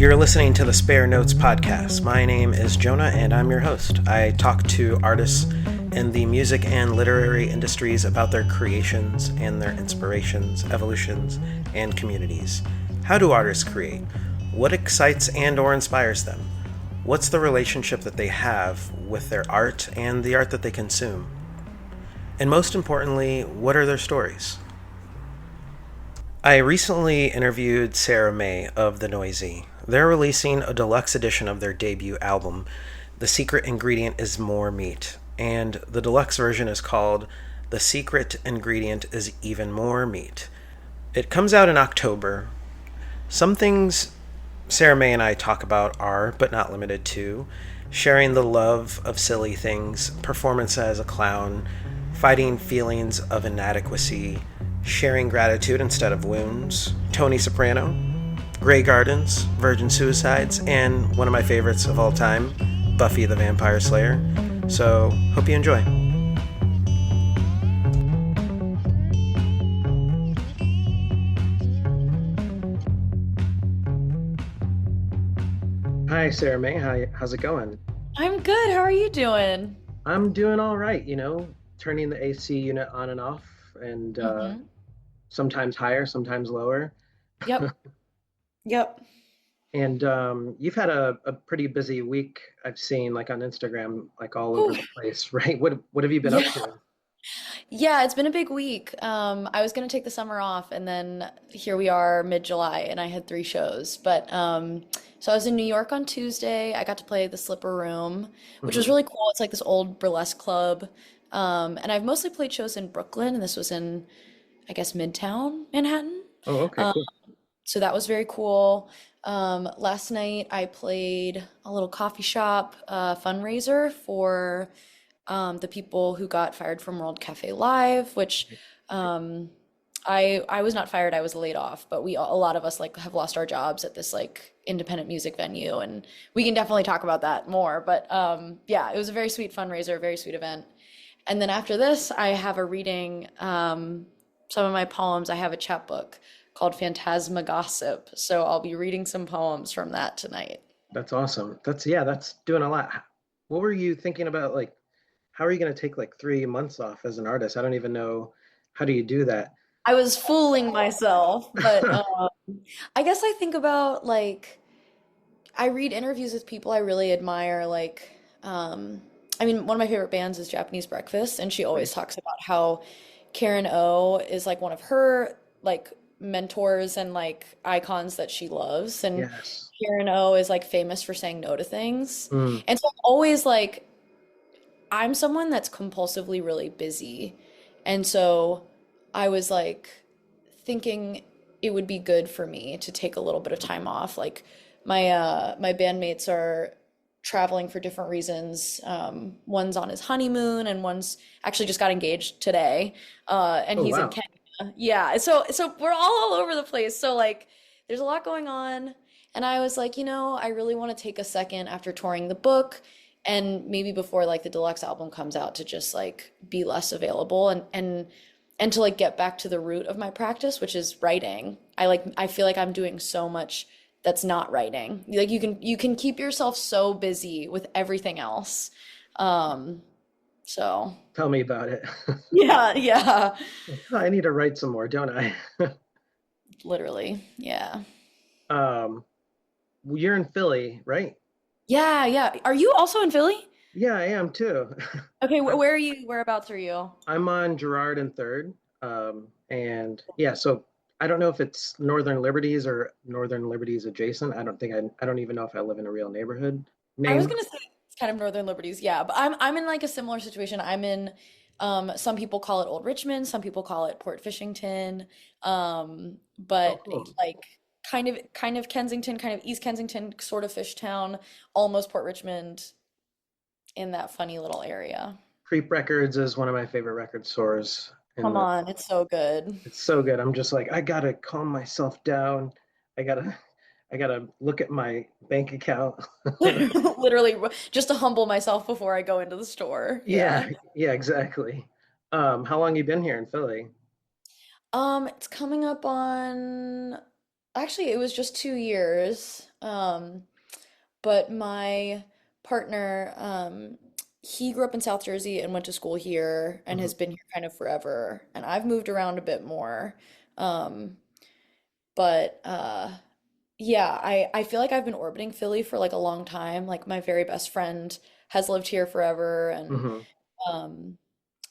You're listening to the Spare Notes podcast. My name is Jonah and I'm your host. I talk to artists in the music and literary industries about their creations and their inspirations, evolutions, and communities. How do artists create? What excites and or inspires them? What's the relationship that they have with their art and the art that they consume? And most importantly, what are their stories? I recently interviewed Sara Mae of The Noisy. They're releasing a deluxe edition of their debut album. The secret ingredient is more meat, and the deluxe version is called The Secret Ingredient is Even More Meat. It comes out in October. Some things Sara Mae and I talk about are, but not limited to, sharing the love of silly things, performance as a clown, fighting feelings of inadequacy, sharing gratitude instead of wounds, Tony Soprano, Grey Gardens, virgin suicides, and one of my favorites of all time, Buffy the Vampire Slayer. So, hope you enjoy. Hi, Sara Mae. How's it going? I'm good. How are you doing? I'm doing all right, turning the AC unit on and off, and sometimes higher, sometimes lower. Yep. Yep. And you've had a pretty busy week, I've seen, like on Instagram, like all over Whew. the place, right? What have you been up Yeah. to? Yeah, it's been a big week. I was gonna take the summer off and then here we are mid-July and I had three shows. So I was in New York on Tuesday. I got to play the Slipper Room, which was Hmm. really cool. It's like this old burlesque club. And I've mostly played shows in Brooklyn, and this was in, I guess, Midtown Manhattan. Oh, okay, Um, cool. so that was very cool. Last night I played a little coffee shop fundraiser for the people who got fired from World Cafe Live, which um, I was not fired, I was laid off, but a lot of us like have lost our jobs at this like independent music venue, and we can definitely talk about that more. But yeah, it was a very sweet fundraiser, very sweet event. And then after this, I have a reading some of my poems. I have a chapbook called Phantasma Gossip, so I'll be reading some poems from that tonight. That's awesome. That's doing a lot. What were you thinking about? Like, how are you going to take like 3 months off as an artist? I don't even know. How do you do that? I was fooling myself, but I guess I think about like I read interviews with people I really admire. I mean, one of my favorite bands is Japanese Breakfast, and she always Nice. talks about how Karen O is like one of her like mentors and like icons that she loves, and Yes. Karen O is like famous for saying no to things. Mm, And so I'm always like, I'm someone that's compulsively really busy, and so I was like thinking it would be good for me to take a little bit of time off. Like my bandmates are traveling for different reasons. One's on his honeymoon and one's actually just got engaged today. And oh, he's in wow. Kenya. Yeah, so we're all over the place. So like there's a lot going on. And I was like, I really want to take a second after touring the book and maybe before like the deluxe album comes out to just like be less available and to like get back to the root of my practice, which is writing. I feel like I'm doing so much that's not writing. Like you can keep yourself so busy with everything else. Um, so Tell me about it. yeah, yeah, I need to write some more, don't I? literally, yeah, Um, well, you're in Philly, right? yeah, yeah. Are you also in Philly? Yeah, I am too. Okay, I'm where are you? Whereabouts are you? I'm on Girard and Third. And yeah, so I don't know if it's Northern Liberties or Northern Liberties adjacent. I don't even know if I live in a real neighborhood I was name. gonna say it's kind of Northern Liberties, yeah, but I'm in like a similar situation. I'm in some people call it Old Richmond, some people call it Port Fishington, Oh, but cool. like kind of Kensington, kind of East Kensington, sort of Fishtown, almost Port Richmond in that funny little area. Creep Records is one of my favorite record stores in Come the on, it's so good. it's so good. I'm just like, I gotta calm myself down. I gotta I gotta look at my bank account. Literally, just to humble myself before I go into the store. Yeah, Yeah. yeah, exactly. How long you been here in Philly? It's coming up on Actually, it was just 2 years. But my partner, he grew up in South Jersey and went to school here and Hmm. has been here kind of forever. And I've moved around a bit more. Um, but yeah, I feel like I've been orbiting Philly for like a long time. Like my very best friend has lived here forever, and Hmm. um,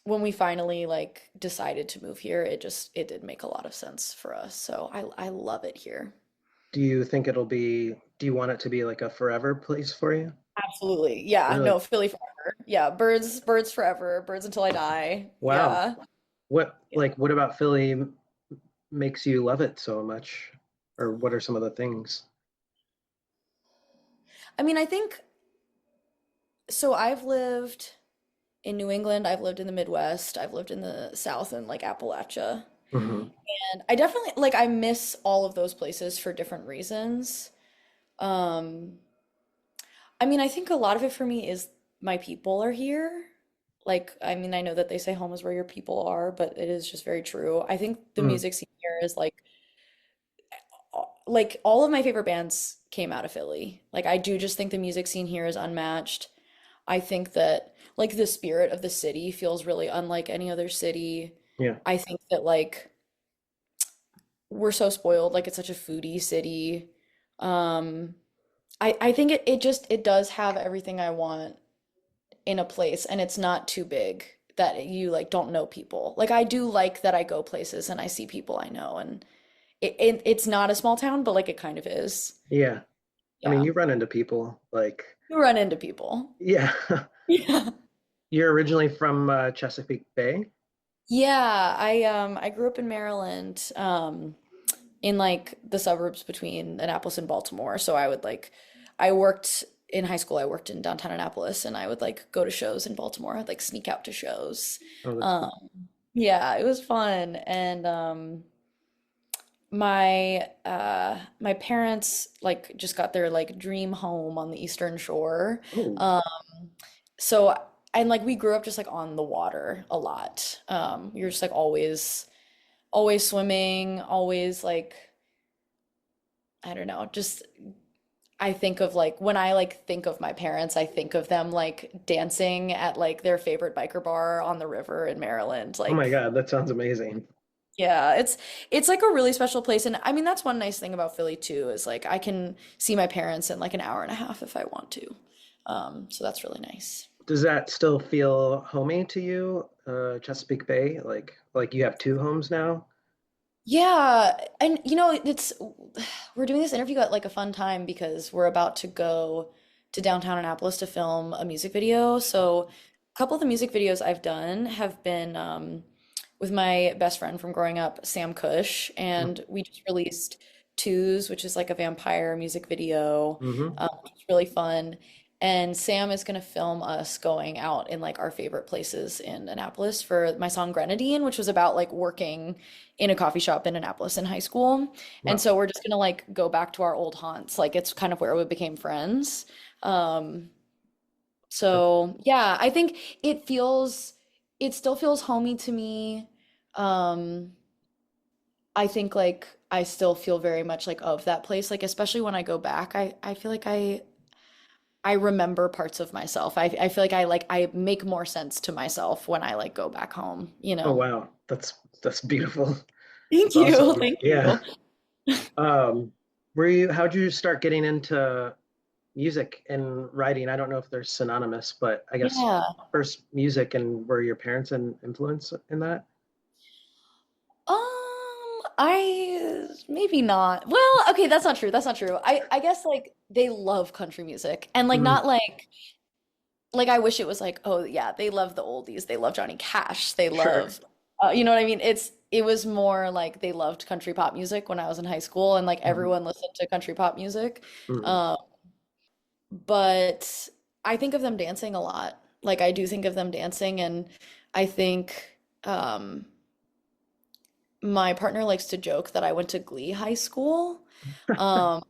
when we finally like decided to move here, it did make a lot of sense for us. So I love it here. Do you want it to be like a forever place for you? Absolutely. Yeah, Really? no, Philly forever. Yeah, birds forever, birds until I die. Wow. Yeah. What about Philly makes you love it so much? Or what are some of the things? I mean, I think so I've lived in New England, I've lived in the Midwest, I've lived in the South and like Appalachia. Hmm. And I definitely like I miss all of those places for different reasons. Um, I mean, I think a lot of it for me is my people are here. Like, I mean, I know that they say home is where your people are, but it is just very true. I think the Mm. music scene here is like all of my favorite bands came out of Philly. Like, I do just think the music scene here is unmatched. I think that like the spirit of the city feels really unlike any other city. Yeah. I think that like we're so spoiled, like it's such a foodie city. Um, I think it does have everything I want in a place, and it's not too big that you like don't know people. Like I do like that I go places and I see people I know, and it's not a small town, but like it kind of is. Yeah. I mean, Yeah. you run into people like, You run into people. yeah. Yeah. You're originally from Chesapeake Bay? Yeah, I grew up in Maryland, in like the suburbs between Annapolis and Baltimore. So I would like I worked in high school, I worked in downtown Annapolis and I would like go to shows in Baltimore. I'd like sneak out to shows. Oh, that's Um cool. yeah, it was fun. And my parents like just got their like dream home on the Eastern Shore. Oh, Um so and like we grew up just like on the water a lot. We were just like always swimming, always like I don't know, just I think of like when I like think of my parents, I think of them like dancing at like their favorite biker bar on the river in Maryland. oh my Like, God, that sounds amazing. yeah, it's like a really special place. And I mean that's one nice thing about Philly too, is like I can see my parents in like an hour and a half if I want to. So that's really nice. Does that still feel homey to you, Chesapeake Bay? Like you have two homes now? Yeah, and you know, it's we're doing this interview at like a fun time because we're about to go to downtown Annapolis to film a music video. So a couple of the music videos I've done have been with my best friend from growing up, Sam Cush, and we just released Twos, which is like a vampire music video, Mm-hmm. which is really fun. And Sam is going to film us going out in like our favorite places in Annapolis for my song Grenadine, which was about like working in a coffee shop in Annapolis in high school. And Wow. so we're just gonna like go back to our old haunts. Like it's kind of where we became friends. Um, That- so yeah, I think it still feels homey to me. Um, I think like I still feel very much like of that place. Like especially when I go back, I feel like I remember parts of myself. I feel like I make more sense to myself when I like go back home, you Oh know. wow, that's beautiful. Thank That's you. awesome. Thank Yeah. you. Um, how'd you start getting into music and writing? I don't know if they're synonymous, but I guess Yeah. first music and were your parents an influence in that? I maybe not. Well, okay, that's not true. That's not true. I guess like they love country music and like Mm, not like I wish it was like, oh yeah, they love the oldies. They love Johnny Cash. They sure. love you know what I mean? It was more like they loved country pop music when I was in high school and like Mhm. everyone listened to country pop music. Mm. Um, but I think of them dancing a lot. Like I do think of them dancing and I think my partner likes to joke that I went to Glee High School, um,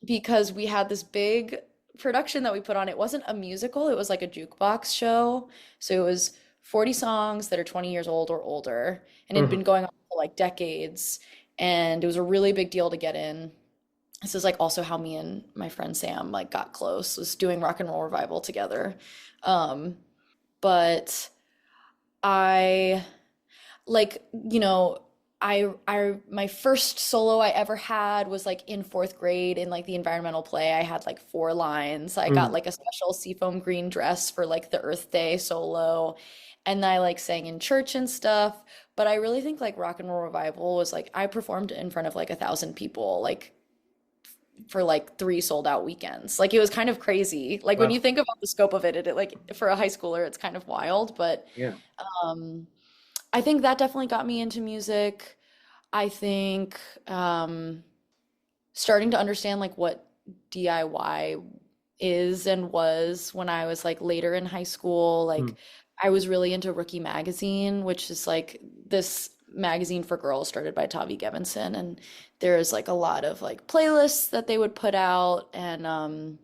because we had this big production that we put on. It wasn't a musical, it was like a jukebox show. So it was 40 songs that are 20 years old or older, and it had been Mhm. going on for like decades. and it was a really big deal to get in. This is like also how me and my friend Sam like got close, was doing rock and roll revival together. Um, but I like, my first solo I ever had was like in fourth grade in like the environmental play. I had like four lines. I got Mm. like a special seafoam green dress for like the Earth Day solo. And I like sang in church and stuff. But I really think like rock and roll revival was like I performed in front of like 1,000 people, like for like three sold out weekends. Like it was kind of crazy. Like when you Wow. think about the scope of it, like for a high schooler, it's kind of wild. But Yeah. um, I think that definitely got me into music. I think starting to understand like what DIY is and was when I was like later in high school. Mm. Like I was really into Rookie Magazine, which is like this magazine for girls started by Tavi Gevinson. And there's like a lot of like playlists that they would put out and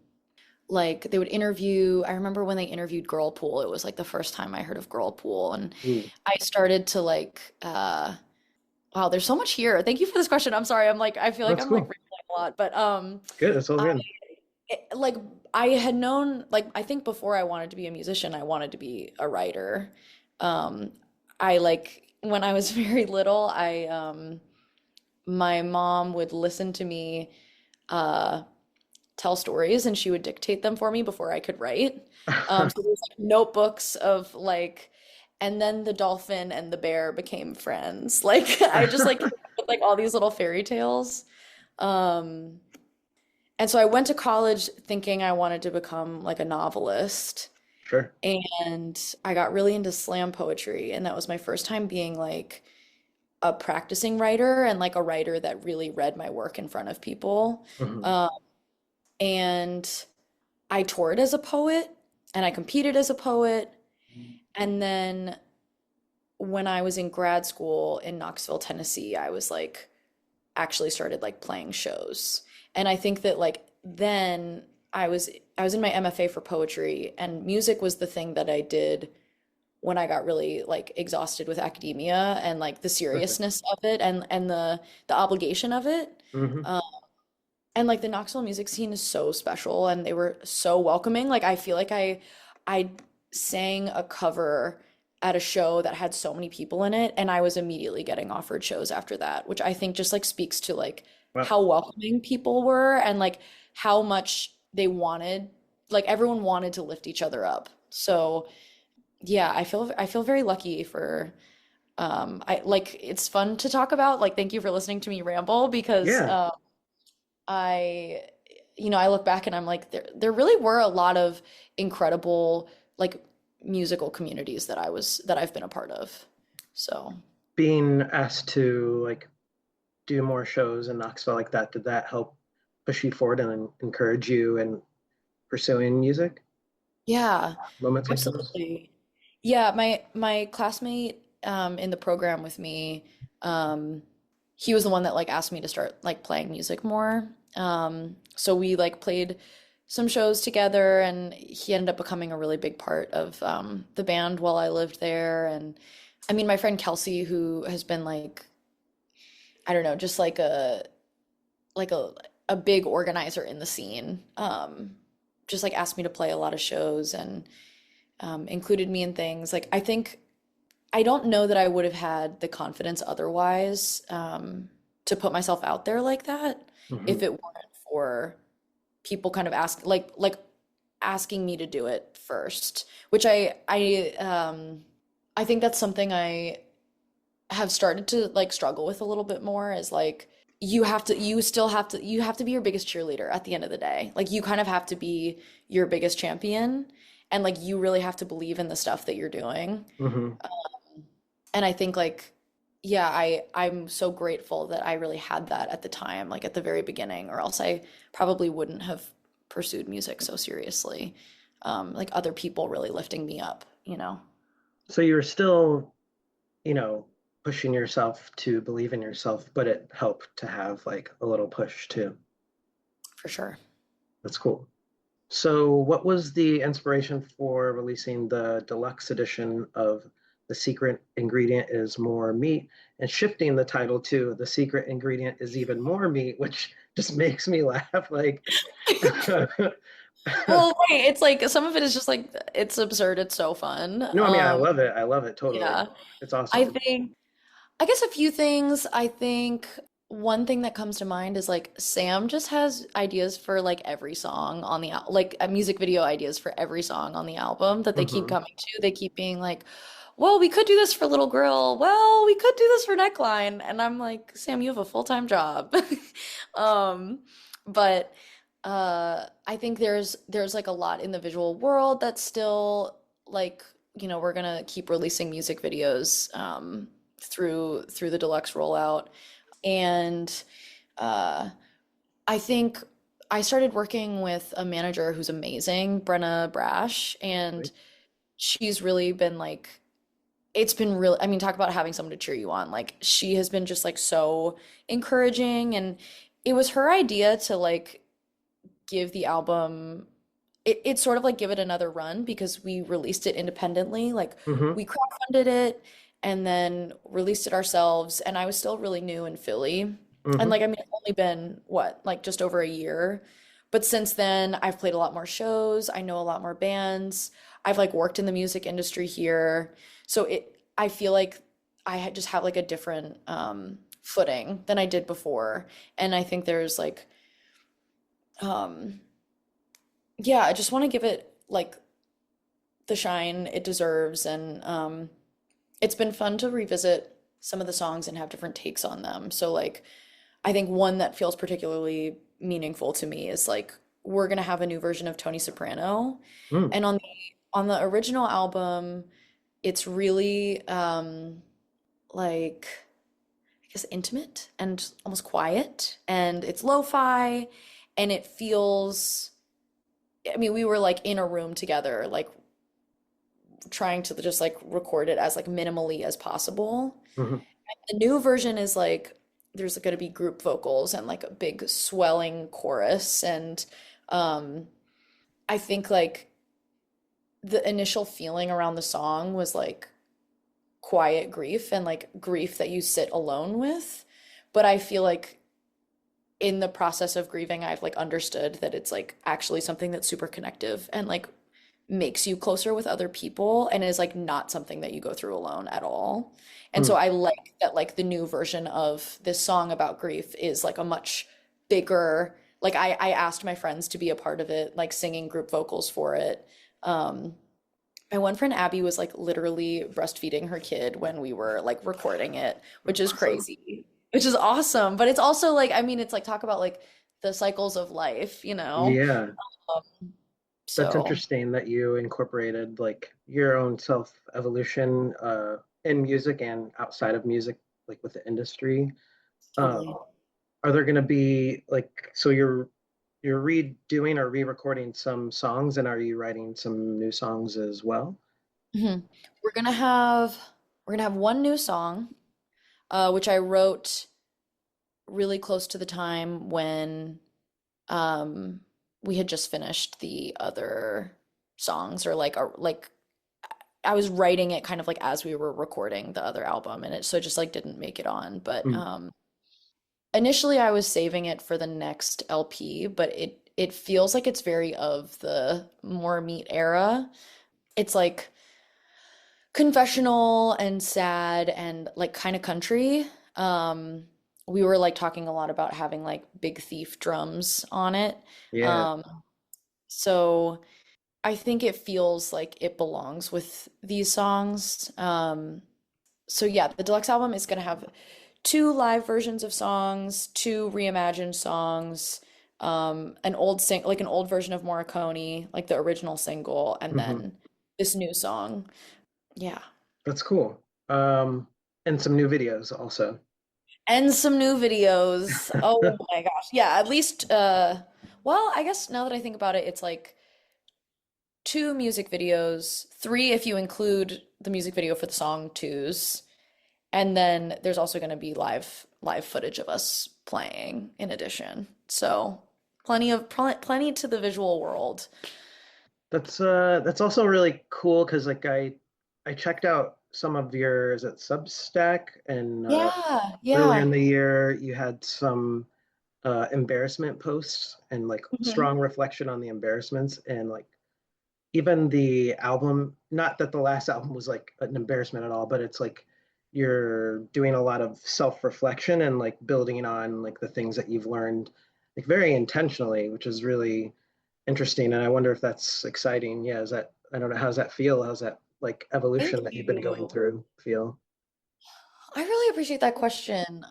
like they would interview. I remember when they interviewed Girlpool, it was like the first time I heard of Girlpool. And Ooh, I started to like wow, there's so much here. Thank you for this question. I'm sorry. I feel like that's I'm like cool. rambling a lot, but Good. That's all I good. like I had known like I think before I wanted to be a musician, I wanted to be a writer. Um I like when I was very little, I my mom would listen to me uh tell stories and she would dictate them for me before I could write. So there's like notebooks of like, and then the dolphin and the bear became friends. Like I just like came up with like all these little fairy tales. Um, and so I went to college thinking I wanted to become like a novelist. Sure. And I got really into slam poetry, and that was my first time being like a practicing writer and like a writer that really read my work in front of people. Hmm. Um, and I toured as a poet and I competed as a poet. And then when I was in grad school in Knoxville, Tennessee, I was like actually started like playing shows. And I think that like then I was in my MFA for poetry and music was the thing that I did when I got really like exhausted with academia and like the Perfect. seriousness of it and the obligation of it. Hmm. Um, and like the Knoxville music scene is so special and they were so welcoming. Like I feel like I sang a cover at a show that had so many people in it and I was immediately getting offered shows after that, which I think just like speaks to like Wow. how welcoming people were and like how much they wanted, like everyone wanted to lift each other up. So yeah, I feel very lucky for I like it's fun to talk about. Like thank you for listening to me ramble because Yeah. I, I look back and I'm like, there really were a lot of incredible like musical communities that I've been a part of. So, Being asked to like do more shows in Knoxville like that, did that help push you forward and encourage you in pursuing music? yeah, Moments like those? absolutely. Yeah, my classmate in the program with me, he was the one that like asked me to start like playing music more. So we like played some shows together and he ended up becoming a really big part of the band while I lived there. And I mean, my friend Kelsey, who has been like, I don't know, just like a big organizer in the scene, just like asked me to play a lot of shows and included me in things. Like I think I don't know that I would have had the confidence otherwise to put myself out there like that Hmm. if it weren't for people kind of like asking me to do it first, which I think that's something I have started to like struggle with a little bit more is like you have to be your biggest cheerleader at the end of the day. Like you kind of have to be your biggest champion and like you really have to believe in the stuff that you're doing. Hmm. And I think like yeah, I'm so grateful that I really had that at the time, like at the very beginning, or else I probably wouldn't have pursued music so seriously. Like other people really lifting me up, you know, So you were still, you know, pushing yourself to believe in yourself, but it helped to have like a little push too. for sure. That's cool. So what was the inspiration for releasing the deluxe edition of the secret ingredient is more meat, and shifting the title to the secret ingredient is even more meat, which just makes me laugh. Like, Well, right, it's like some of it is just like it's absurd, it's so fun. no, I mean, I love it. I love it totally. Yeah. It's I awesome. think I guess a few things. I think one thing that comes to mind is like Sam just has ideas for like every song on the like music video ideas for every song on the album that they keep Hmm. coming to. They keep being like, "Well, we could do this for Little Girl. Well, we could do this for Neckline." And I'm like, "Sam, you have a full-time job." Um, but I think there's like a lot in the visual world that's still like, we're gonna keep releasing music videos through the deluxe rollout. And uh, I think I started working with a manager who's amazing, Brenna Brash, and Right. she's really been like, it's been real. I mean, talk about having someone to cheer you on. Like, she has been just like so encouraging, and it was her idea to like give the album it's sort of like give it another run because we released it independently. Like Hmm. we crowdfunded it and then released it ourselves. And I was still really new in Philly. And Hmm. like, I mean, it's only been what, like just over a year. But since then, I've played a lot more shows. I know a lot more bands. I've like worked in the music industry here. So I feel like just have like a different footing than I did before. And I think there's like, um, yeah, I just want to give it like the shine it deserves. And it's been fun to revisit some of the songs and have different takes on them. So like I think one that feels particularly meaningful to me is like we're gonna have a new version of Tony Soprano. Mm. And on the original album, it's really like I guess intimate and almost quiet and it's lo-fi and it feels I mean, we were like in a room together, like trying to just like record it as like minimally as possible. Hmm. The new version is like there's going to be group vocals and like a big swelling chorus and um I think like the initial feeling around the song was like quiet grief and like grief that you sit alone with. But I feel like in the process of grieving, I've like understood that it's like actually something that's super connective and like makes you closer with other people and is like not something that you go through alone at all. And so Mm. I like that like the new version of this song about grief is like a much bigger like I asked my friends to be a part of it, like singing group vocals for it. Um my one friend Abby was like literally breastfeeding her kid when we were like recording it, which is Awesome. crazy, which is awesome. But it's also like, I mean, it's like talk about like the cycles of life, you know? Yeah. Um, That's so interesting that you incorporated like your own self evolution in music and outside of music, like with the industry. totally. Are there going to be like so you're redoing or re-recording some songs, and are you writing some new songs as well? Mhm. We're gonna have we're gonna have one new song, which I wrote really close to the time when um we had just finished the other songs or like I was writing it kind of like as we were recording the other album and it so it just like didn't make it on. But Mm. initially I was saving it for the next LP, but it feels like it's very of the more meat era. It's like confessional and sad and like kind of country. Um, we were like talking a lot about having like Big Thief drums on it. Yeah, Um, so I think it feels like it belongs with these songs. So yeah, the deluxe album is gonna have two live versions of songs, two reimagined songs, an old version of Morricone, like the original single, and hmm, then this new song. Yeah. that's cool. And some new videos also. And some new videos. Oh my gosh. Yeah, at least well, I guess now that I think about it, it's like two music videos, three if you include the music video for the song twos. And then there's also going to be live footage of us playing in addition. So plenty to the visual world. That's also really cool because like I checked out some of your, is it Substack? And Yeah, earlier in yeah. the year, you had some embarrassment posts and like Mhm. strong reflection on the embarrassments and like even the album. Not that the last album was like an embarrassment at all, but it's like you're doing a lot of self-reflection and like building on like the things that you've learned like very intentionally, which is really interesting. And I wonder if that's exciting. Yeah, is that, I don't know, how's that feel? How's that like Thank evolution that you've been going you. through feel? I really appreciate that question.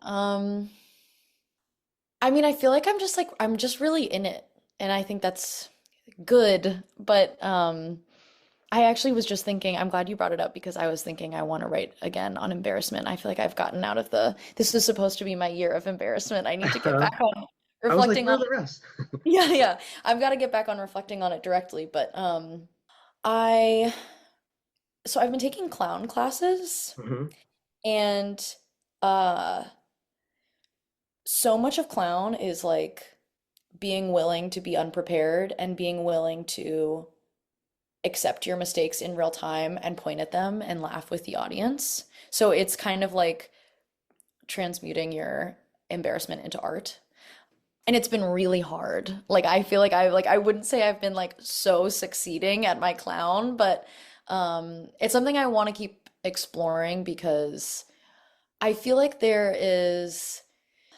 I mean, I feel like I'm just really in it, and I think that's good. But I actually was just thinking, I'm glad you brought it up because I was thinking I want to write again on embarrassment. I feel like I've gotten out of this is supposed to be my year of embarrassment. I need to get back on I was like, reflecting where on are the rest? yeah, yeah. I've got to get back on reflecting on it directly, but I so I've been taking clown classes Hmm. and uh so much of clown is like being willing to be unprepared and being willing to accept your mistakes in real time and point at them and laugh with the audience. So it's kind of like transmuting your embarrassment into art. And it's been really hard. Like I feel like I wouldn't say I've been like so succeeding at my clown, but it's something I want to keep exploring because I feel like there is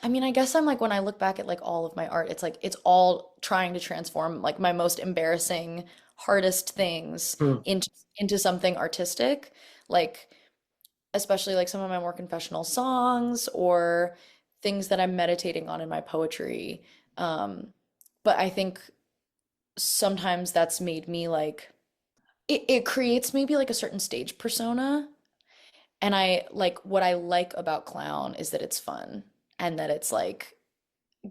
I mean, I guess I'm like when I look back at like all of my art, it's like it's all trying to transform like my most embarrassing, hardest things Hmm. into something artistic. Like especially like some of my more confessional songs or things that I'm meditating on in my poetry. Um, but I think sometimes that's made me like it creates maybe like a certain stage persona. And I like what I like about clown is that it's fun and that it's like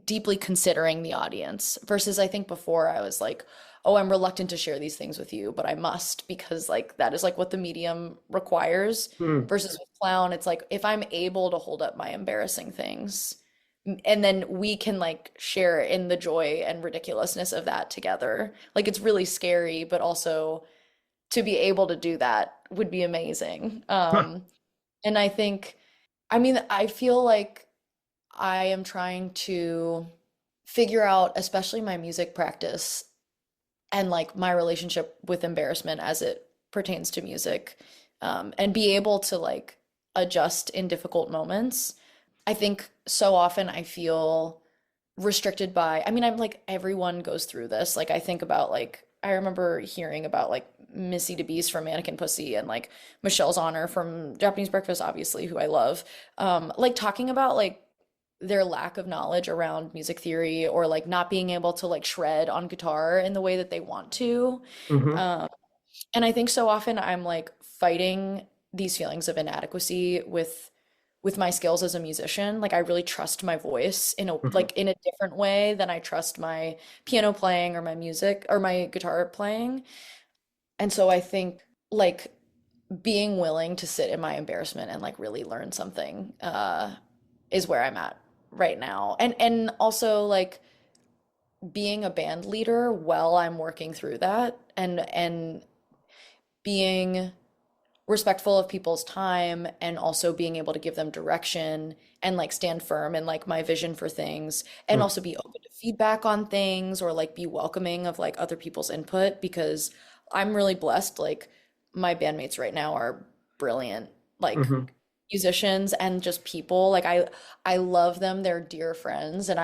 deeply considering the audience versus I think before I was like, oh, I'm reluctant to share these things with you, but I must because like that is like what the medium requires. Hmm. Versus with clown, it's like if I'm able to hold up my embarrassing things and then we can like share in the joy and ridiculousness of that together. Like it's really scary, but also to be able to do that would be amazing. Huh. And I think, I mean, I feel like I am trying to figure out, especially my music practice and like my relationship with embarrassment as it pertains to music, and be able to like adjust in difficult moments. I think so often I feel restricted by, I mean, I'm like everyone goes through this. Like I think about like I remember hearing about like Missy DeBeast from Mannequin Pussy and like Michelle's Honor from Japanese Breakfast, obviously, who I love. Like talking about like their lack of knowledge around music theory or like not being able to like shred on guitar in the way that they want to. Hmm. Um, and I think so often I'm like fighting these feelings of inadequacy with my skills as a musician. Like I really trust my voice in a Hmm. like in a different way than I trust my piano playing or my music or my guitar playing. And so I think like being willing to sit in my embarrassment and like really learn something is where I'm at right now. And also like being a band leader while I'm working through that and being respectful of people's time and also being able to give them direction and like stand firm in like my vision for things and Hmm. also be open to feedback on things or like be welcoming of like other people's input because I'm really blessed like my bandmates right now are brilliant like Hmm. musicians and just people like I love them, they're dear friends and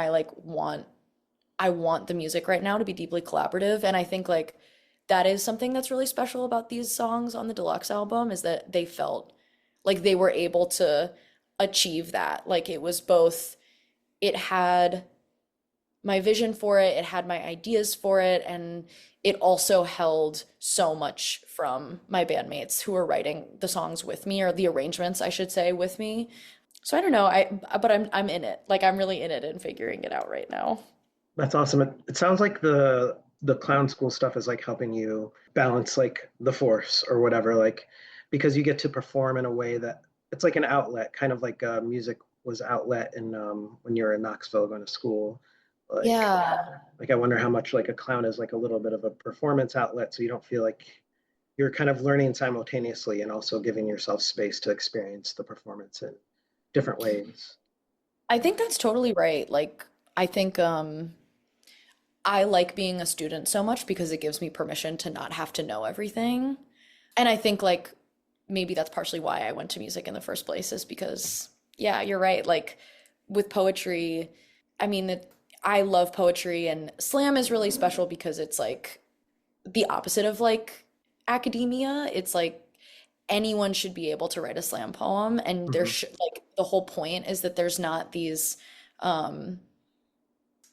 I want the music right now to be deeply collaborative. And I think like that is something that's really special about these songs on the Deluxe album is that they felt like they were able to achieve that. Like it was both, it had my vision for it, it had my ideas for it, and it also held so much from my bandmates who were writing the songs with me, or the arrangements, I should say, with me. So I don't know, but I'm in it. Like I'm really in it and figuring it out right now. That's awesome. It sounds like the clown school stuff is like helping you balance like the force or whatever, like because you get to perform in a way that it's like an outlet, kind of like music was outlet in when you were in Knoxville going to school. Yeah. Like I wonder how much like a clown is like a little bit of a performance outlet, so you don't feel like you're kind of learning simultaneously and also giving yourself space to experience the performance in different ways. I think that's totally right. Like, I think I like being a student so much because it gives me permission to not have to know everything. And I think like maybe that's partially why I went to music in the first place is because yeah, you're right. Like with poetry, I mean I love poetry and slam is really special because it's like the opposite of like academia. It's like anyone should be able to write a slam poem and there Hmm. should like the whole point is that um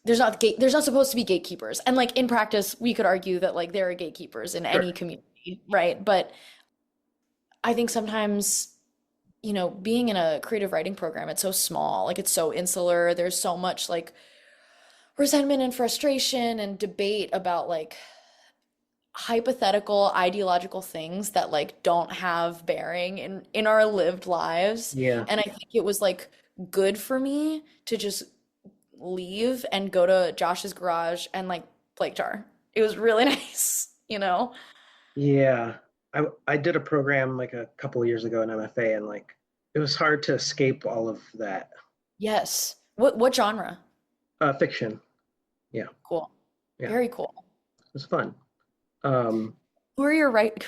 there's not supposed to be gatekeepers. And like in practice, we could argue that like there are gatekeepers in any Sure. community, right? But I think sometimes, being in a creative writing program, it's so small, like it's so insular. There's so much like resentment and frustration and debate about like hypothetical ideological things that like don't have bearing in our lived lives. Yeah. And I think it was like good for me to just leave and go to Josh's garage and like play guitar. It was really nice, you know? Yeah. I did a program like a couple of years ago in MFA, and like it was hard to escape all of that. Yes. What genre? Fiction. Yeah. Cool. Yeah. Very cool. It was fun. Um, Who are your favorites?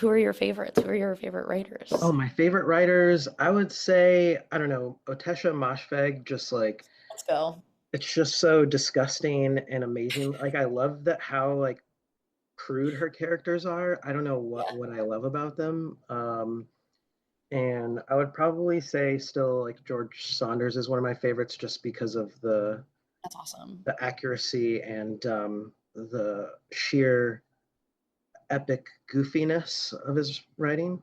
Who are your favorite oh, writers? my favorite writers, I would say, I don't know, Otesha Moshfegh, just like Let's go. it's just so disgusting and amazing. Like I love that how like crude her characters are. I don't know Yeah, what I love about them. And I would probably say still like George Saunders is one of my favorites just because of that's awesome. the accuracy and the sheer epic goofiness of his writing.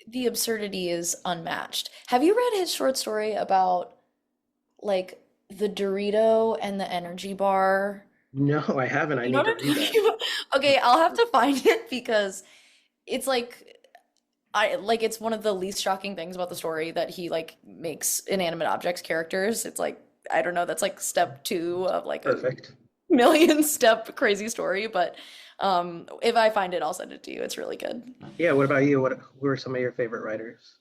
The absurdity is unmatched. Have you read his short story about like the Dorito and the energy bar? No, I haven't. I You know need what to I'm read that. talking about? Okay, I'll have to find it because it's like I like it's one of the least shocking things about the story that he like makes inanimate objects characters. It's like I don't know, that's like step two of like a Perfect. million step crazy story, but if I find it, I'll send it to you. It's really good. Yeah, what about you? Who are some of your favorite writers?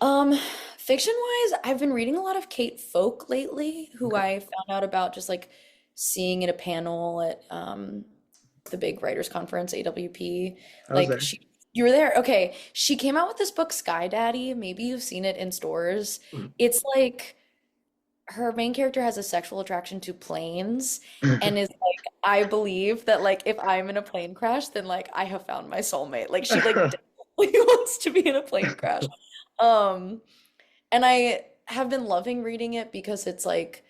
Um, Fiction wise, I've been reading a lot of Kate Folk lately, who Okay. I found out about just like seeing at a panel at the big writers conference, AWP. I was Like there. she You were there? Okay. She came out with this book, Sky Daddy. Maybe you've seen it in stores. Mhm. It's like her main character has a sexual attraction to planes and is like, I believe that like if I'm in a plane crash, then like I have found my soulmate. Like she like definitely wants to be in a plane crash. Um, and I have been loving reading it because it's like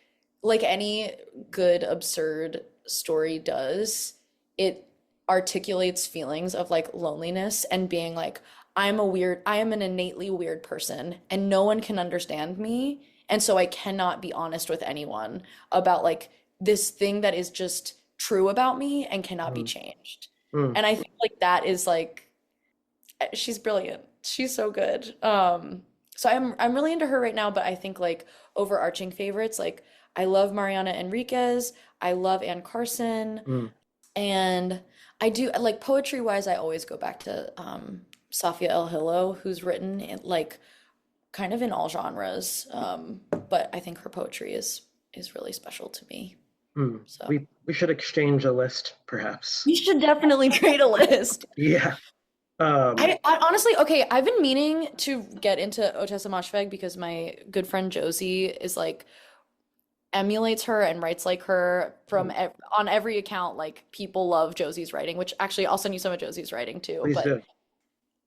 any good absurd story does, it articulates feelings of like loneliness and being like I am an innately weird person and no one can understand me, and so I cannot be honest with anyone about like this thing that is just true about me and cannot be Mm, changed. mm. And I think like that is like she's brilliant. She's so good. So I'm really into her right now, but I think like overarching favorites, like I love Mariana Enriquez, I love Anne Carson, Mm. and I do like poetry wise, I always go back to Safia El Hillo, who's written in, like kind of in all genres. But I think her poetry is really special to me. Mm. So We should exchange a list, perhaps. we should definitely create a list. Yeah. Um, I honestly, okay, I've been meaning to get into Otessa Moshfegh because my good friend Josie is like emulates her and writes like her from on every account. Like people love Josie's writing, which actually I'll send you some of Josie's writing too. please But do.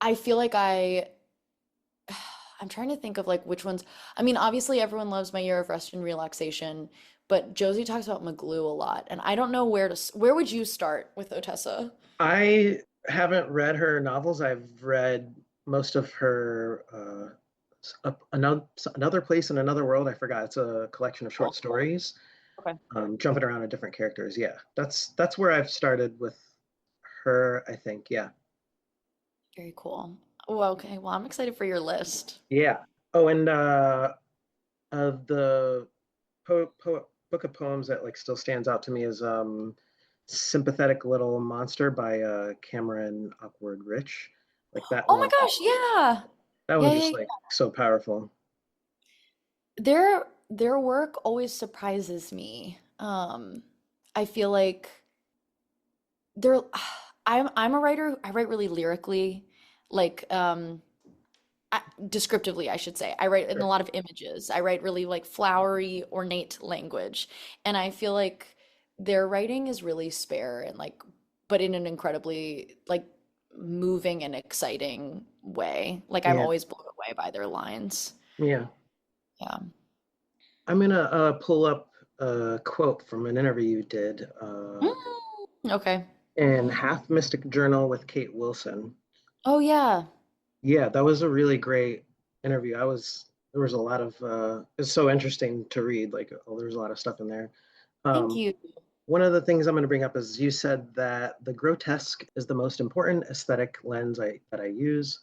I feel like I'm trying to think of like which ones. I mean, obviously everyone loves My Year of Rest and Relaxation, but Josie talks about Maglue a lot, and I don't know where would you start with Otessa? I haven't read her novels. I've read most of her another place in another world. I forgot. It's a collection of short Cool. stories, Okay. jumping around to different characters. Yeah, that's where I've started with her. I think. Yeah, Very cool. Oh, okay. Well, I'm excited for your list. yeah. Oh, and the book of poems that like still stands out to me is "Sympathetic Little Monster" by Cameron Awkward Rich. Like that Oh my one. gosh, yeah. That Yeah, was yeah, just like yeah. so powerful. Their work always surprises me. I feel like they're I'm a writer. I write really lyrically, like descriptively, I should say. I write in a Sure. lot of images. I write really like flowery, ornate language. And I feel like their writing is really spare and like, but in an incredibly like moving and exciting way. Like I'm Yeah. always blown away by their lines. Yeah. Yeah. I'm gonna pull up a quote from an interview you did Okay. in Half Mystic Journal with Kate Wilson. Oh yeah. Yeah, that was a really great interview. There was a lot of it's so interesting to read. Like, oh, there's a lot of stuff in there. Thank Um, you. One of the things I'm going to bring up is you said that the grotesque is the most important aesthetic lens that I use.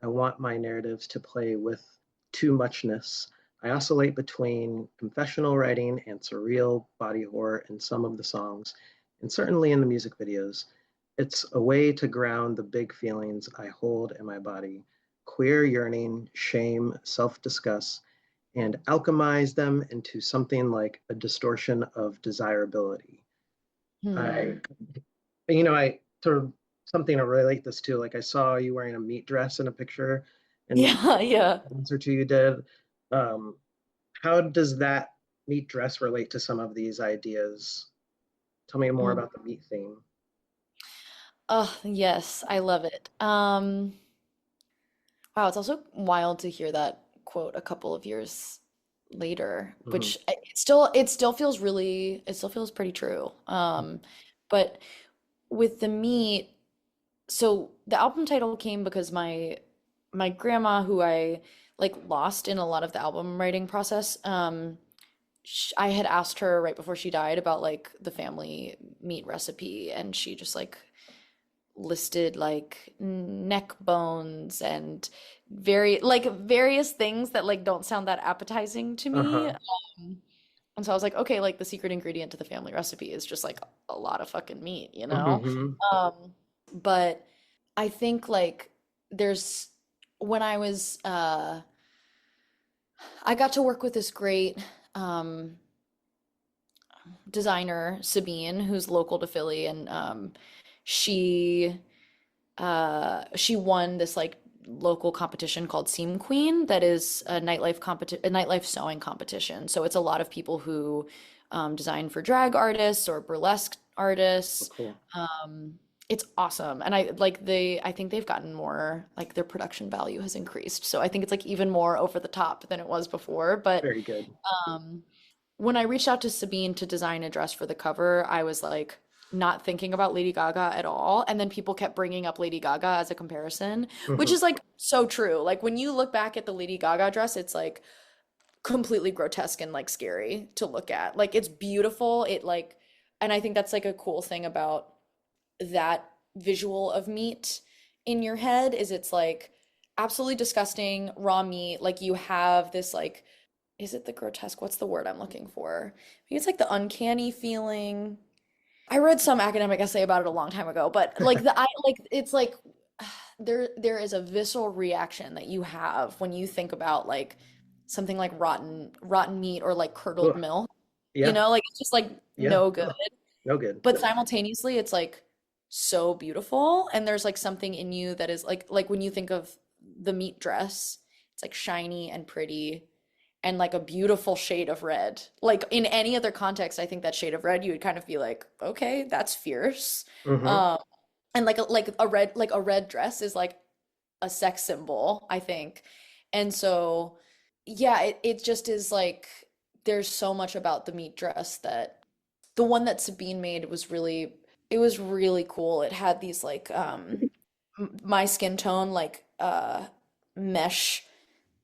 I want my narratives to play with too muchness. I oscillate between confessional writing and surreal body horror in some of the songs, and certainly in the music videos. It's a way to ground the big feelings I hold in my body: queer yearning, shame, self disgust, and alchemize them into something like a distortion of desirability. I, Hmm. I sort of something to relate this to. Like I saw you wearing a meat dress in a picture, and Yeah, yeah. answer to you did. Um, how does that meat dress relate to some of these ideas? Tell me more Mm. about the meat theme. Oh, yes, I love it. Wow, it's also wild to hear that quote a couple of years later, Hmm. which it still feels really it still feels pretty true. But with the meat, so the album title came because my grandma, who I like lost in a lot of the album writing process, I had asked her right before she died about like the family meat recipe, and she just like listed like neck bones and various things that like don't sound that appetizing to me. Uh-huh. And so I was like, okay, like the secret ingredient to the family recipe is just like a lot of fucking meat, you know? Hmm. Um, but I think like there's when I got to work with this great um designer, Sabine, who's local to Philly, and she she won this like local competition called Seam Queen that is a nightlife sewing competition. So it's a lot of people who design for drag artists or burlesque Oh, artists. cool. It's awesome. And I think they've gotten more like their production value has increased. So I think it's like even more over the top than it was before. But Very good. um when I reached out to Sabine to design a dress for the cover, I was like not thinking about Lady Gaga at all. And then people kept bringing up Lady Gaga as a comparison, which Hmm. is like so true. Like when you look back at the Lady Gaga dress, it's like completely grotesque and like scary to look at. Like it's beautiful. And I think that's like a cool thing about that visual of meat in your head is it's like absolutely disgusting raw meat. Like you have this like is it the grotesque? What's the word I'm looking for? I think it's like the uncanny feeling. I read some academic essay about it a long time ago, but like the I like it's like there is a visceral reaction that you have when you think about like something like rotten meat or like curdled Ugh. milk. You Yeah. know, like it's just like Yeah. no good. Ugh. No good. But simultaneously it's like so beautiful and there's like something in you that is like when you think of the meat dress, it's like shiny and pretty and like a beautiful shade of red. Like in any other context, I think that shade of red, you would kind of be like, okay, that's fierce. Hmm. Um, and like a red dress is like a sex symbol, I think. And so, yeah, it just is like there's so much about the meat dress that the one that Sabine made it was really cool. It had these like my skin tone like mesh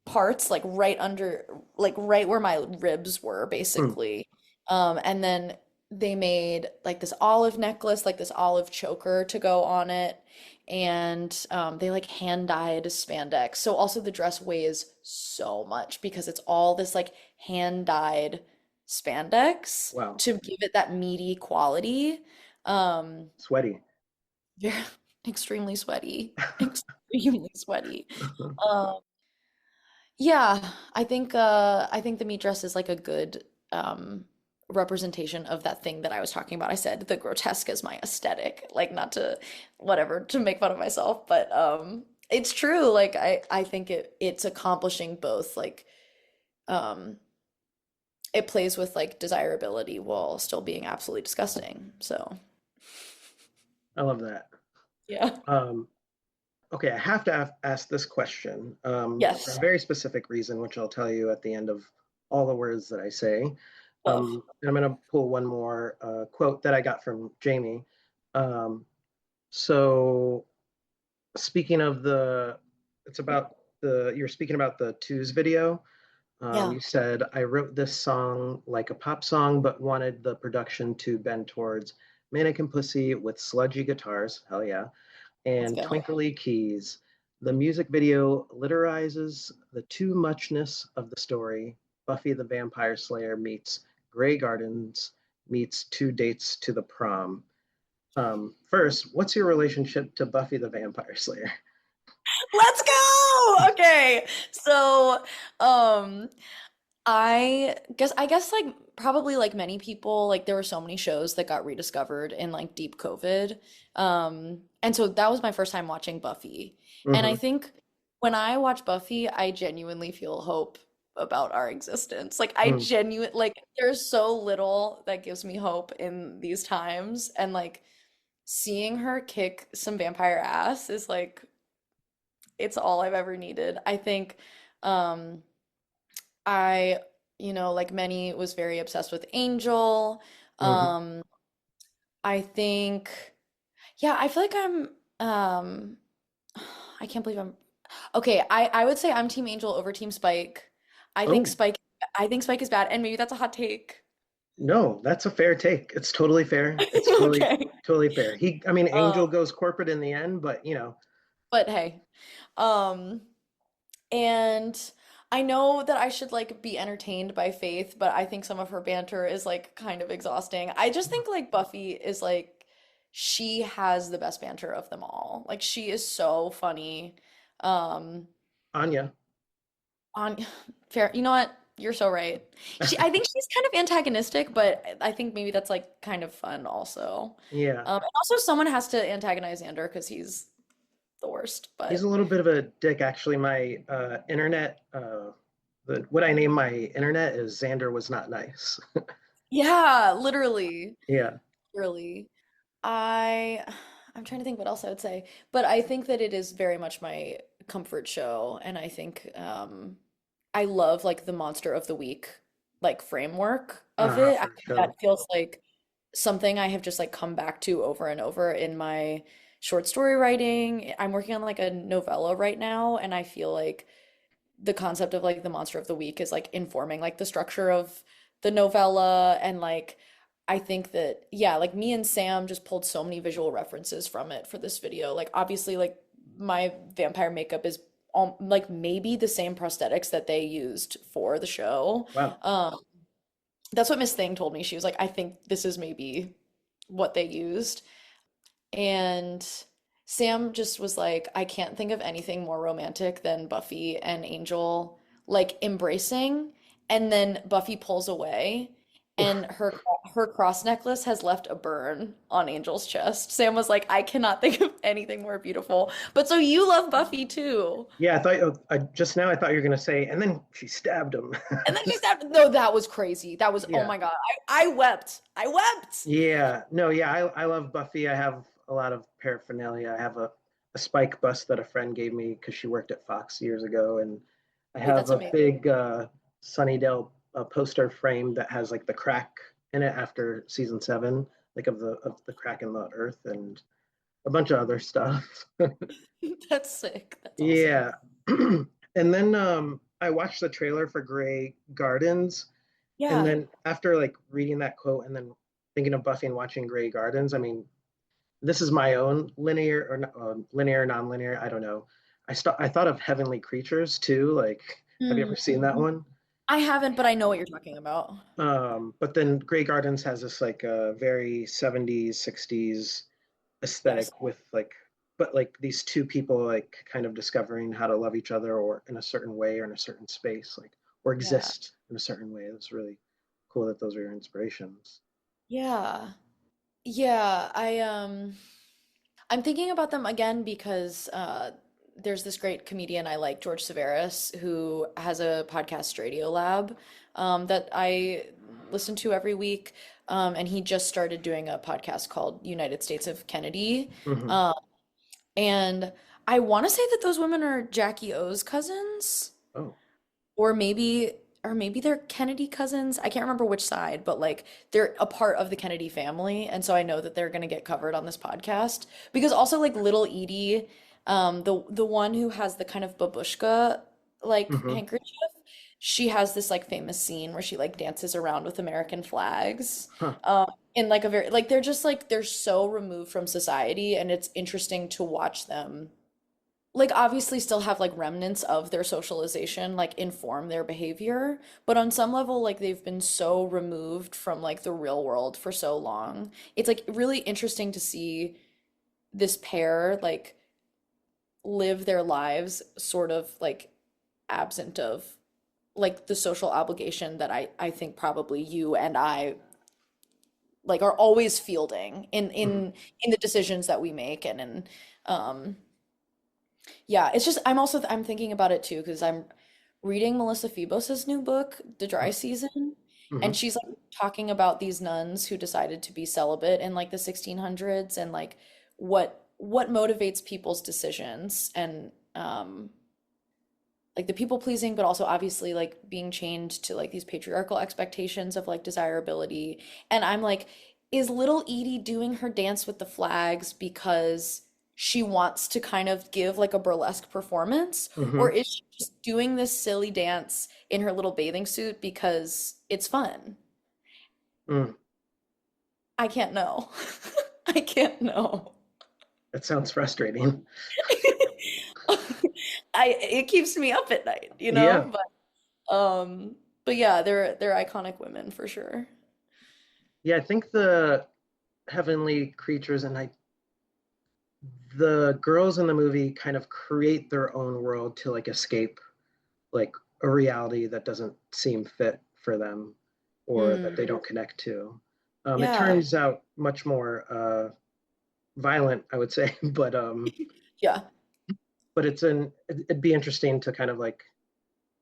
parts like right under like right where my ribs were Mm. basically. And then they made like this olive necklace, like this olive choker to go on it. And they like hand dyed spandex. So also the dress weighs so much because it's all this like hand dyed spandex Wow. to give it that meaty quality. Um, Sweaty. yeah, extremely sweaty. extremely sweaty. Um, yeah, I think the meat dress is like a good representation of that thing that I was talking about. I said the grotesque is my aesthetic, like not to whatever to make fun of myself, but it's true. Like I think it's accomplishing both like um it plays with like desirability while still being absolutely disgusting. So, I love that. yeah. Um, okay, I have to ask this question for a Yes. very specific reason, which I'll tell you at the end of all the words that I say. Love. And I'm going to pull one more quote that I got from Jamie. Um, so, speaking of it's about you're speaking about the Twos video. Yeah. You said, I wrote this song like a pop song, but wanted the production to bend towards mannequin pussy with sludgy guitars. Hell yeah. Let's And go. twinkly keys. The music video literizes the too muchness of the story. Buffy the Vampire Slayer meets Grey Gardens meets two dates to the prom. First, what's your relationship to Buffy the Vampire Slayer? Let's go. Okay. So, um, I guess like probably like many people, like there were so many shows that got rediscovered in like deep COVID. And so that was my first time watching Buffy. And I Hmm. think when I watch Buffy, I genuinely feel hope about our existence. Like I Hmm. genuine like there's so little that gives me hope in these times. And like seeing her kick some vampire ass is like it's all I've ever needed. I think um I, like many, was very obsessed with Angel. Hmm. Um, I think, yeah, I feel like um, I can't believe okay, I would say I'm Team Angel over Team Spike. I think Oh, Spike, I think Spike is bad, and maybe that's a hot take. no, that's a fair take. It's totally fair. It's Okay. totally fair. I mean, Um, Angel goes corporate in the end, but but hey, um, and I know that I should like be entertained by Faith, but I think some of her banter is like kind of exhausting. I just think like Buffy is like she has the best banter of them all. Like she is so funny. Um Anya. on fair, you know what? You're so right. I think she's kind of antagonistic, but I think maybe that's like kind of fun also. Yeah, And also someone has to antagonize Xander because he's the worst. he's a But little bit of a dick. Actually, my internet, what I name my internet is Xander was not nice. yeah, literally. Yeah. Literally. I I'm trying to think what else I would say, but I think that it is very much my comfort show, and I think I love like the monster of the week like framework of it. I For think that sure. feels like something I have just like come back to over and over in my short story writing. I'm working on like a novella right now, and I feel like the concept of like the monster of the week is like informing like the structure of the novella and like I think that yeah, like me and Sam just pulled so many visual references from it for this video. Like obviously like my vampire makeup is like maybe the same prosthetics that they used for the show. Wow. That's what Miss Thing told me. She was like, I think this is maybe what they used. And Sam just was like, I can't think of anything more romantic than Buffy and Angel like embracing. And then Buffy pulls away, Oof. and her cross necklace has left a burn on Angel's chest. Sam was like, I cannot think of anything more beautiful. But so you love Buffy too. Yeah, I thought just now I thought you were gonna say, and then she stabbed him. And then she said, no, that was crazy. That was, oh Yeah. my God. I wept. I wept. Yeah. No, yeah, I love Buffy. I have a lot of paraphernalia. I have a Spike bust that a friend gave me because she worked at Fox years ago, and I Wait, have that's a amazing. big Sunnydale poster frame that has like the crack in it after season 7, like of the crack in the earth and a bunch of other stuff. That's sick. That's awesome. Yeah. And then I watched the trailer for Grey Gardens, and Yeah. then after like reading that quote and then thinking of Buffy and watching Grey Gardens, I mean, this is my own linear or linear, non-linear. I don't know. I thought of Heavenly Creatures too. Like, have you ever seen that Mm. one? I haven't, but I know what you're talking about. But then Grey Gardens has this like very 70s, 60s Yes. aesthetic with like but like these two people like kind of discovering how to love each other or in a certain way or in a certain space, like or Yeah. exist in a certain way. It was really cool that those were your inspirations. Yeah. Yeah, I'm thinking about them again because there's this great comedian I like, George Severus, who has a podcast, Radio Lab, that I listen to every week. And he just started doing a podcast called United States of Kennedy. Hmm. Um, and I want to say that those women are Jackie O's cousins, Oh. or maybe they're Kennedy cousins. I can't remember which side, but like they're a part of the Kennedy family, and so I know that they're going to get covered on this podcast because also like little Edie, the one who has the kind of babushka like Hmm. handkerchief, she has this like famous scene where she like dances around with American flags. Huh. In like a very like they're just like they're so removed from society, and it's interesting to watch them like obviously still have like remnants of their socialization like inform their behavior, but on some level like they've been so removed from like the real world for so long. It's like really interesting to see this pair like live their lives sort of like absent of like the social obligation that I think probably you and I like are always fielding Hmm. in the decisions that we make and in um yeah, it's just I'm thinking about it too because I'm reading Melissa Febos's new book, The Dry Season, Hmm. and she's like talking about these nuns who decided to be celibate in like the 1600s and like what motivates people's decisions and like the people pleasing, but also obviously like being chained to like these patriarchal expectations of like desirability. And I'm like, is little Edie doing her dance with the flags because she wants to kind of give like a burlesque performance? Or Hmm. is she just doing this silly dance in her little bathing suit because it's fun? Mm. I can't know. I can't know. That sounds frustrating. It keeps me up at night, you Yeah. know? But yeah, they're iconic women for sure. Yeah, I think the heavenly creatures and the girls in the movie kind of create their own world to like escape like a reality that doesn't seem fit for them or that Mm, they don't connect to. It yeah. turns out much more violent, I would say, Yeah. but it'd be interesting to kind of like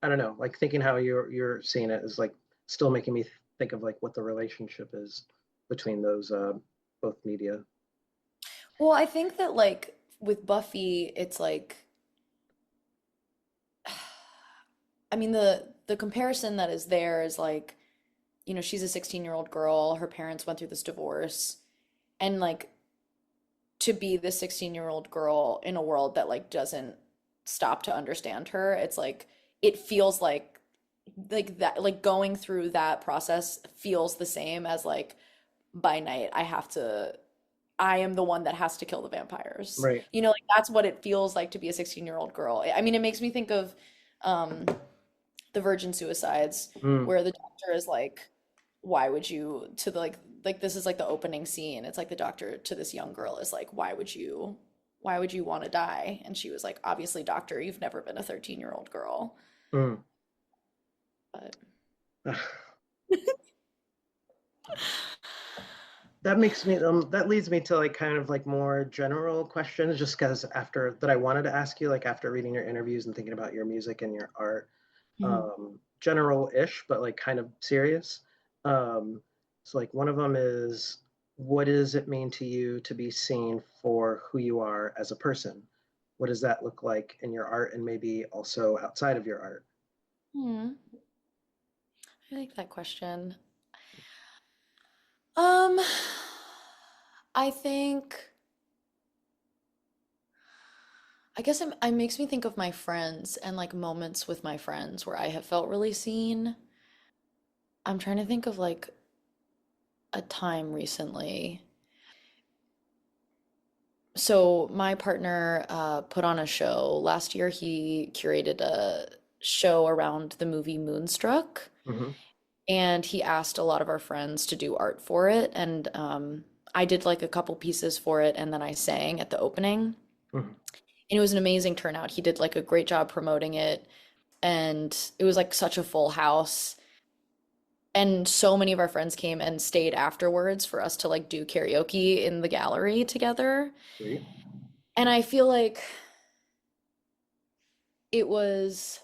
I don't know, like thinking how you're seeing it is like still making me think of like what the relationship is between those both media. Well, I think that like with Buffy, it's like I mean the comparison that is there is like, you know, she's a 16-year-old girl, her parents went through this divorce, and like to be the 16-year-old girl in a world that like doesn't stop to understand her, it's like it feels like that like going through that process feels the same as like by night I am the one that has to kill the vampires. Right. You know, like that's what it feels like to be a 16-year-old girl. I mean, it makes me think of um the Virgin Suicides, Mm. where the doctor is like, why would you to the like this is like the opening scene. It's like the doctor to this young girl is like, why would you want to die? And she was like, obviously, doctor, you've never been a 13-year-old girl. Mm. But That makes me that leads me to like kind of like more general questions just because after that I wanted to ask you like after reading your interviews and thinking about your music and your art Mhm. general-ish but like kind of serious. So like one of them is what does it mean to you to be seen for who you are as a person? What does that look like in your art and maybe also outside of your art? Hmm. I like that question. Um, I think I guess it makes me think of my friends and like moments with my friends where I have felt really seen. I'm trying to think of like a time recently. So my partner put on a show last year. He curated a show around the movie Moonstruck, Hmm. and he asked a lot of our friends to do art for it. And I did like a couple pieces for it, and then I sang at the opening. Mhm. And it was an amazing turnout. He did like a great job promoting it, and it was like such a full house. And so many of our friends came and stayed afterwards for us to like do karaoke in the gallery together. Sweet. And I feel like it was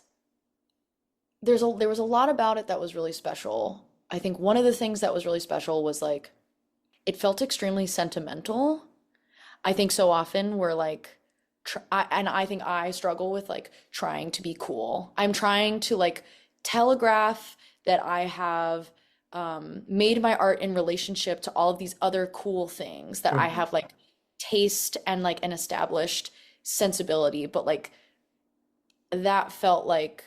there was a lot about it that was really special. I think one of the things that was really special was like it felt extremely sentimental. I think so often we're like and I think I struggle with like trying to be cool. I'm trying to like telegraph that I have made my art in relationship to all of these other cool things, that I Mhm. have like taste and like an established sensibility, but like that felt like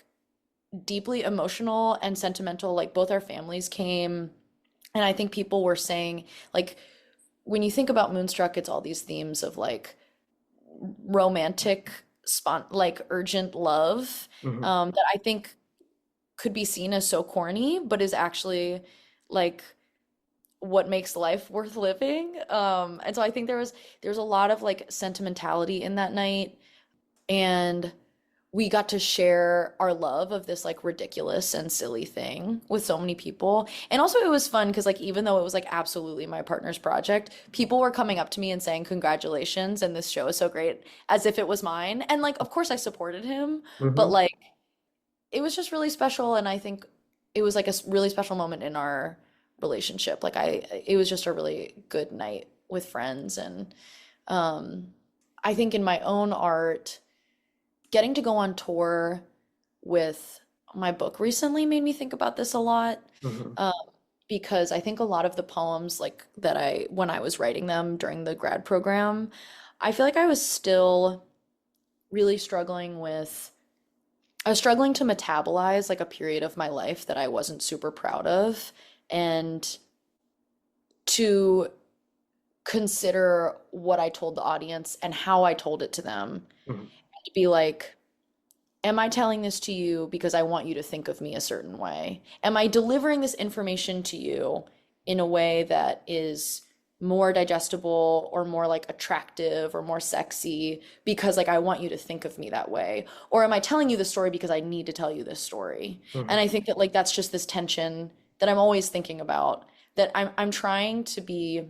deeply emotional and sentimental. Like both our families came, and I think people were saying, like, when you think about Moonstruck, it's all these themes of like romantic, like urgent love, Mhm. that I think could be seen as so corny, but is actually like what makes life worth living. And so I think there's a lot of like sentimentality in that night, and we got to share our love of this like ridiculous and silly thing with so many people. And also it was fun because like even though it was like absolutely my partner's project, people were coming up to me and saying congratulations and this show is so great as if it was mine. And like of course I supported him, but Mhm. like it was just really special, and I think it was like a really special moment in our relationship. Like it was just a really good night with friends. And um I think in my own art, getting to go on tour with my book recently made me think about this a lot. Mhm. um, because I think a lot of the poems like that when I was writing them during the grad program, I feel like really struggling with I was struggling to metabolize like a period of my life that I wasn't super proud of, and to consider what I told the audience and how I told it to them, Mhm. to be like, am I telling this to you because I want you to think of me a certain way? Am I delivering this information to you in a way that is more digestible or more like attractive or more sexy because like I want you to think of me that way? Or am I telling you this story because I need to tell you this story? And Mhm. I think that like that's just this tension that I'm always thinking about, that I'm trying to be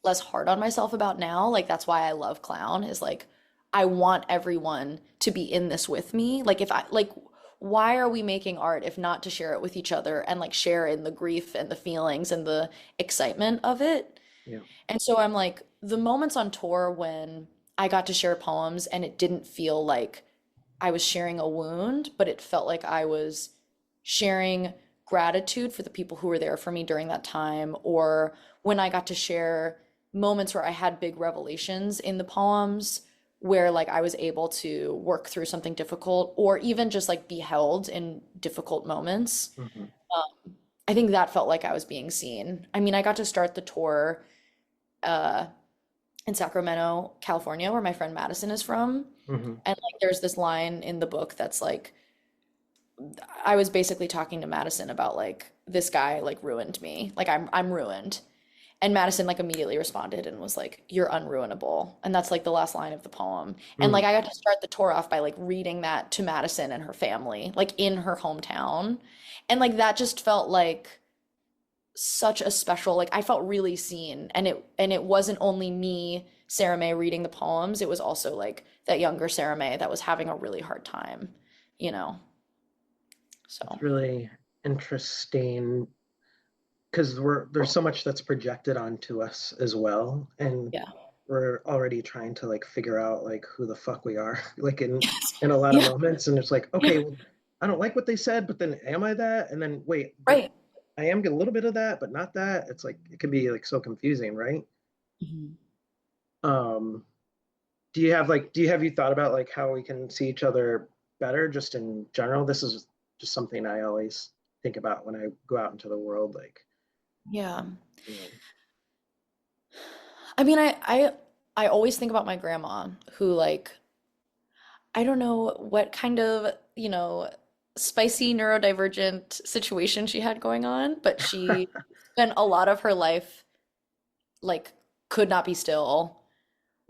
less hard on myself about now. Like that's why I love clown, is like I want everyone to be in this with me. Like if I like, why are we making art if not to share it with each other and like share in the grief and the feelings and the excitement of it? Yeah. And so I'm like, the moments on tour when I got to share poems and it didn't feel like I was sharing a wound, but it felt like I was sharing gratitude for the people who were there for me during that time, or when I got to share moments where I had big revelations in the poems, where like I was able to work through something difficult or even just like be held in difficult moments. Mhm. I think that felt like I was being seen. I mean, I got to start the tour uh, in Sacramento, California, where my friend Madison is from. Mhm. And like there's this line in the book that's like, I was basically talking to Madison about like this guy like ruined me. Like I'm ruined. And Madison like immediately responded and was like, "You're unruinable." And that's like the last line of the poem. And Mhm. like I got to start the tour off by like reading that to Madison and her family, like in her hometown. And like that just felt like such a special, like I felt really seen. And it wasn't only me, Sara Mae, reading the poems. It was also like that younger Sara Mae that was having a really hard time, you know. It's So, really interesting because there's so much that's projected onto us as well, and yeah. we're already trying to like figure out like who the fuck we are, like in a lot of Yeah. moments, and it's like, okay, Yeah. well, I don't like what they said, but then am I that? And then wait, but Right. I am a little bit of that, but not that. It's like it can be like so confusing, right? Mhm. Um, do you have you thought about like how we can see each other better just in general? This is just something I always think about when I go out into the world, like, Yeah. you know. I mean, I always think about my grandma, who like I don't know what kind of, spicy neurodivergent situation she had going on, but she spent a lot of her life like could not be still,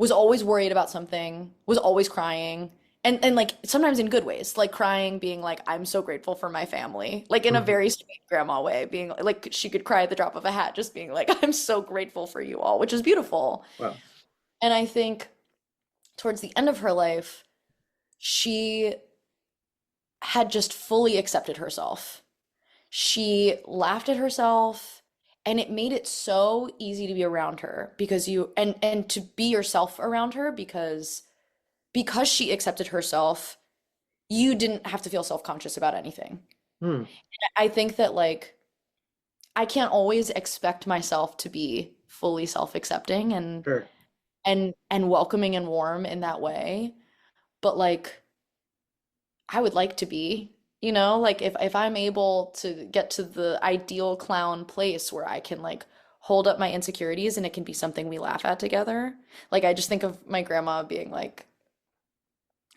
was always worried about something, was always crying. And like sometimes in good ways, like crying, being like, I'm so grateful for my family, like in a Hmm. very sweet grandma way, being like she could cry at the drop of a hat, just being like, I'm so grateful for you all, which is beautiful. Wow. And I think towards the end of her life, she had just fully accepted herself. She laughed at herself, and it made it so easy to be around her because and to be yourself around her because she accepted herself, you didn't have to feel self-conscious about anything. Hmm. I think that like I can't always expect myself to be fully self-accepting Sure. and welcoming and warm in that way, but like I would like to be, like if I'm able to get to the ideal clown place where I can like hold up my insecurities and it can be something we laugh at together. Like I just think of my grandma being like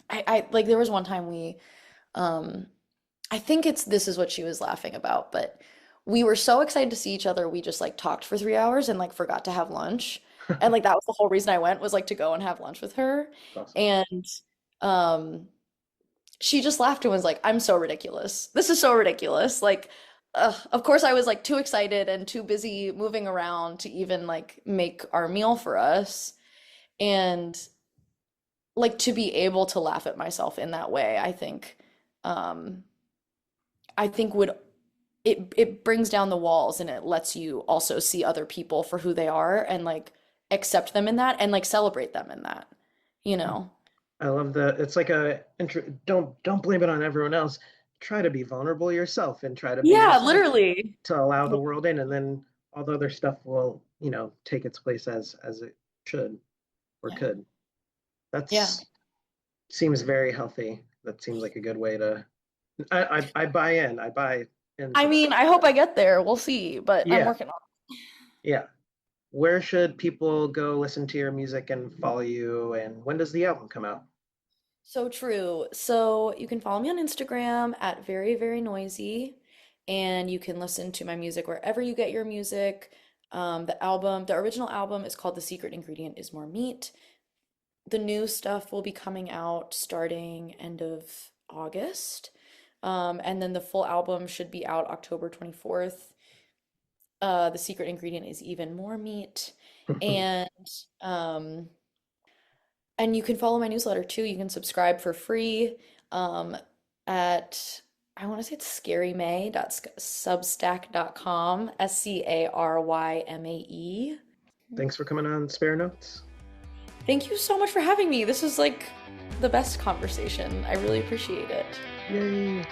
I like there was one time um I think this is what she was laughing about, but we were so excited to see each other, we just like talked for 3 hours and like forgot to have lunch. And like that was the whole reason I went was like to go and have lunch with her. That's awesome. And um she just laughed and was like, I'm so ridiculous. This is so ridiculous. Like, of course, I was like too excited and too busy moving around to even like make our meal for us. And like to be able to laugh at myself in that way, um, I think would it brings down the walls and it lets you also see other people for who they are and like accept them in that and like celebrate them in that, you know? I love that. It's like don't blame it on everyone else. Try to be vulnerable yourself and try to be Yeah, yourself literally. to allow the world in, and then all the other stuff will, take its place as it should or Yeah. could. Yeah. That's seems very healthy. That seems like a good way to. I buy in. I buy I into that. mean, I hope I get there. We'll see, but I'm Yeah, working on it. yeah. Where should people go listen to your music and follow you? And when does the album come out? So true. So you can follow me on Instagram at very, very noisy, and you can listen to my music wherever you get your music. The original album is called The Secret Ingredient is More Meat. The new stuff will be coming out starting end of August. And then the full album should be out October 24th. The Secret Ingredient is Even More Meat. And um, And you can follow my newsletter too. You can subscribe for free um, at, I want to say it's scarymay.substack.com, SCARYMAE. Thanks for coming on Spare Notes. Thank you so much for having me. This was like the best conversation. I really appreciate it. Yay.